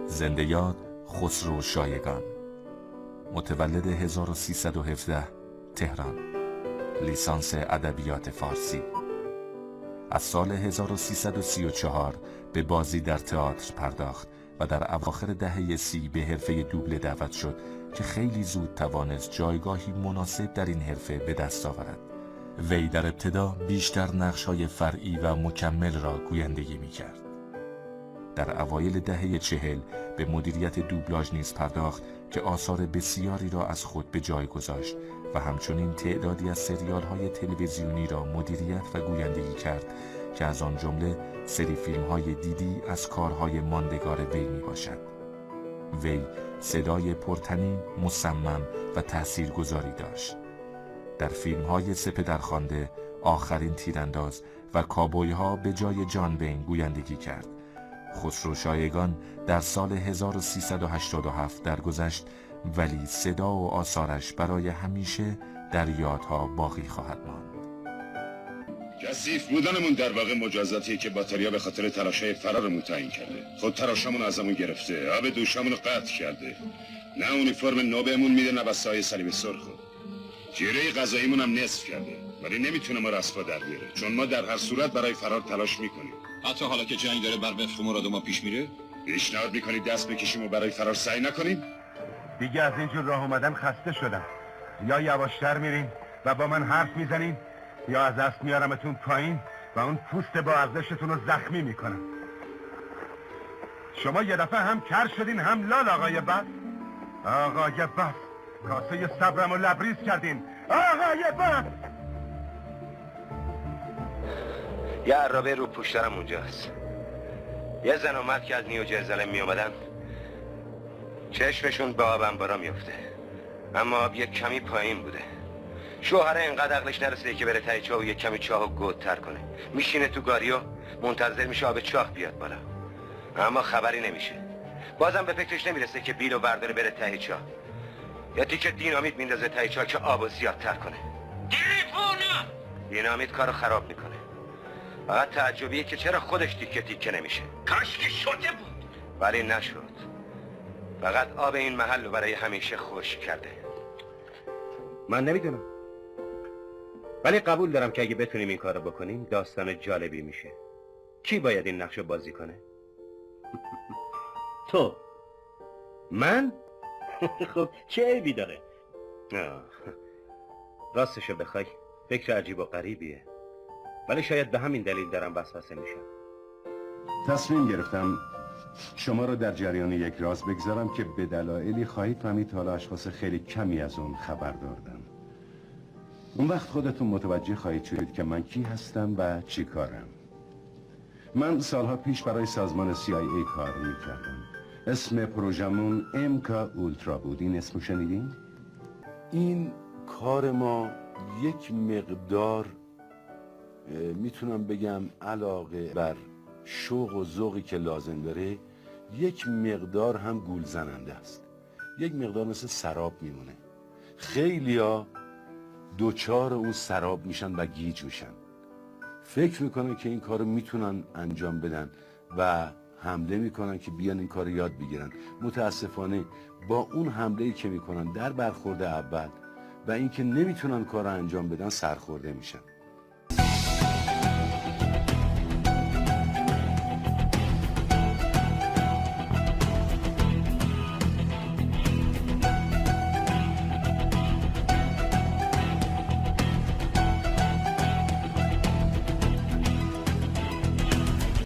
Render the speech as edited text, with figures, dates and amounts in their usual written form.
زنده یاد خسرو شایگان، متولد 1317 تهران، لیسانس ادبیات فارسی. از سال 1334 به بازی در تئاتر پرداخت و در اواخر دهه 30 به حرفه دوبله دعوت شد که خیلی زود توانست جایگاهی مناسب در این حرفه به دست آورد. وی در ابتدا بیشتر نقش‌های فرعی و مکمل را گویندگی می‌کرد. در اوایل دهه 40 به مدیریت دوبلاژ نیز پرداخت که آثار بسیاری را از خود به جای گذاشت و همچنین تعدادی از سریال‌های تلویزیونی را مدیریت و گویندگی کرد که از آن جمله سری فیلم‌های دیدی از کارهای ماندگار وی میباشد. وی صدای پرطنین، مصمم و تاثیرگذاری داشت. در فیلم‌های سه پدرخوانده، آخرین تیرانداز و کابوی‌ها به جای جان وین گویندگی کرد. خسرو شایگان در سال 1387 درگذشت، ولی صدا و آثارش برای همیشه در یادها باقی خواهد ماند. کثیف بودنمون در واقع مجازاتیه که باتریا به خاطر تلاش‌های فرارمون تعیین کرده. خود تلاشمون ازمون گرفته، آب دوشمون رو قطع کرده. نه اونیفرم نوبهمون میده نه وسایل صلیب سرخو. جیره غذاییمون هم نصف کرده، ولی نمیتونه ما رو از پا در بیاره، چون ما در هر صورت برای فرار تلاش میکنیم. حتی حالا که جنگ داره بر وفق مراد ما پیش میره؟ پیشنهاد میکنید دست بکشیم و برای فرار سعی نکنیم؟ دیگه از اینجور راه اومدن خسته شدم. یا یواشتر میرین و با من حرف میزنین، یا از دست میارمتون پایین و اون پوست با ارزشتون رو زخمی میکنم. شما یه دفعه هم کر شدین هم لال آقای بس. آقای بس، کاسه صبرم رو لبریز کردین. آقای بس. یه عرابه رو پشترم اونجاست. یه زن و مرد که از نیو جرزلم می اومدن چشمشون به آب انبارا میفته، اما آب یک کمی پایین بوده. شوهره اینقدر عقلش نرسیده که بره ته چاه و یک کمی چاهو گودتر کنه. میشینه تو گاری و منتظر میشه آب چاه بیاد بالا، اما خبری نمیشه. بازم به فکرش نمیرسه که بیلو برداره بره ته چاه، یا تیکه دینامیت میندازه ته چاه که آبو زیادتر کنه. دینامیت کارو خراب میکنه. فقط تعجبیه که چرا خودش تیکه تیکه نمیشه. کاش که شده بود، ولی نشد. فقط آب این محل رو برای همیشه خشک کرده. من نمیدونم، ولی قبول دارم که اگه بتونیم این کارو بکنیم داستان جالبی میشه. کی باید این نقشو بازی کنه؟ تو. من؟ خب چه عیبی داره؟ راستشو بخوای فکر عجیب و غریبیه، ولی شاید به همین دلیل دارم وسوسه میشم. تصمیم گرفتم شما رو در جریان یک راز بگذارم که به دلایلی خواهید فهمید حالا اشخاص خیلی کمی از اون خبر داردن. اون وقت خودتون متوجه خواهید شد که من کی هستم و چی کارم. من سالها پیش برای سازمان CIA کار میکردم. اسم پروژمون امکا اولترا بود. این اسمو شنیدین؟ این کار ما یک مقدار میتونم بگم علاقه بر شوق و ذوقی که لازم داره، یک مقدار هم گول زننده است. یک مقدار مثل سراب میمونه. خیلیا دوچار اون سراب میشن و گیج میشن، فکر میکنن که این کارو میتونن انجام بدن و حمله میکنن که بیان این کارو یاد بگیرن. متاسفانه با اون حمله‌ای که میکنن در برخورد اول و اینکه نمیتونن کارو انجام بدن سرخورده میشن.